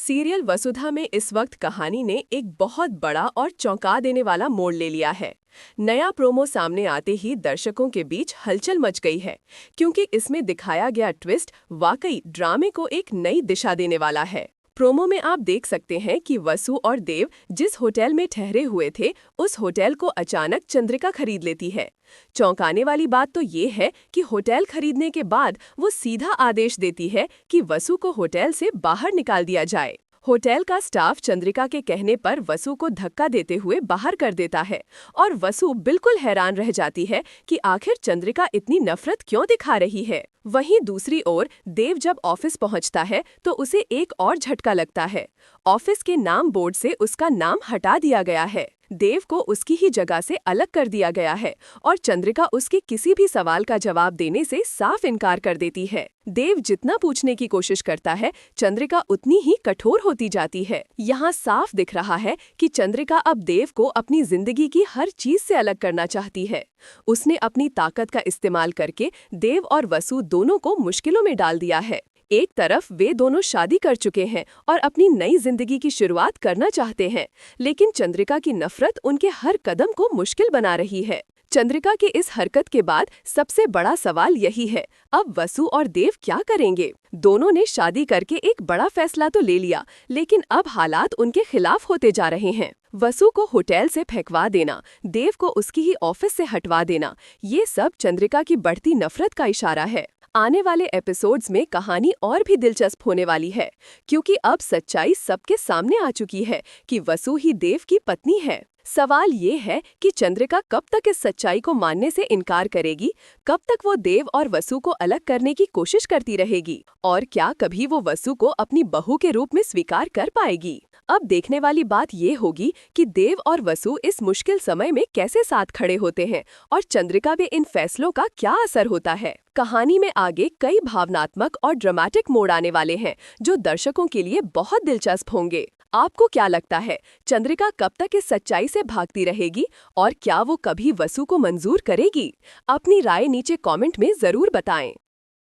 Serial वसुधा में इस वक्त कहानी ने एक बहुत बड़ा और चौंका देने वाला मोड़ ले लिया है। नया प्रोमो सामने आते ही दर्शकों के बीच हलचल मच गई है, क्योंकि इसमें दिखाया गया ट्विस्ट वाकई ड्रामे को एक नई दिशा देने वाला है। प्रोमो में आप देख सकते हैं कि वसु और देव जिस होटल में ठहरे हुए थे, उस होटल को अचानक चंद्रिका खरीद लेती है। चौंकाने वाली बात तो ये है कि होटल खरीदने के बाद वो सीधा आदेश देती है कि वसु को होटल से बाहर निकाल दिया जाए। होटल का स्टाफ चंद्रिका के कहने पर वसु को धक्का देते हुए बाहर कर देता है और वसु बिल्कुल हैरान रह जाती है कि आखिर चंद्रिका इतनी नफरत क्यों दिखा रही है। वहीं दूसरी ओर देव जब ऑफिस पहुंचता है तो उसे एक और झटका लगता है। ऑफिस के नाम बोर्ड से उसका नाम हटा दिया गया है। देव को उसकी ही जगह से अलग कर दिया गया है और चंद्रिका उसके किसी भी सवाल का जवाब देने से साफ इनकार कर देती है। देव जितना पूछने की कोशिश करता है, चंद्रिका उतनी ही कठोर होती जाती है। यहाँ साफ दिख रहा है कि चंद्रिका अब देव को अपनी जिंदगी की हर चीज से अलग करना चाहती है। उसने अपनी ताकत का इस्तेमाल करके देव और वसु दोनों को मुश्किलों में डाल दिया है। एक तरफ वे दोनों शादी कर चुके हैं और अपनी नई जिंदगी की शुरुआत करना चाहते हैं, लेकिन चंद्रिका की नफरत उनके हर कदम को मुश्किल बना रही है। चंद्रिका की इस हरकत के बाद सबसे बड़ा सवाल यही है, अब वसु और देव क्या करेंगे? दोनों ने शादी करके एक बड़ा फैसला तो ले लिया, लेकिन अब हालात उनके खिलाफ होते जा रहे हैं। वसु को होटल से फेंकवा देना, देव को उसकी ही ऑफिस से हटवा देना, ये सब चंद्रिका की बढ़ती नफरत का इशारा है। आने वाले एपिसोड्स में कहानी और भी दिलचस्प होने वाली है, क्योंकि अब सच्चाई सबके सामने आ चुकी है कि वसु ही देव की पत्नी है। सवाल ये है कि चंद्रिका कब तक इस सच्चाई को मानने से इनकार करेगी, कब तक वो देव और वसु को अलग करने की कोशिश करती रहेगी, और क्या कभी वो वसु को अपनी बहू के रूप में स्वीकार कर पाएगी। अब देखने वाली बात ये होगी कि देव और वसु इस मुश्किल समय में कैसे साथ खड़े होते हैं और चंद्रिका पे इन फैसलों का क्या असर होता है। कहानी में आगे कई भावनात्मक और ड्रामेटिक मोड़ आने वाले हैं, जो दर्शकों के लिए बहुत दिलचस्प होंगे। आपको क्या लगता है, चंद्रिका कब तक इस सच्चाई से भागती रहेगी और क्या वो कभी वसु को मंजूर करेगी? अपनी राय नीचे कमेंट में जरूर बताएं।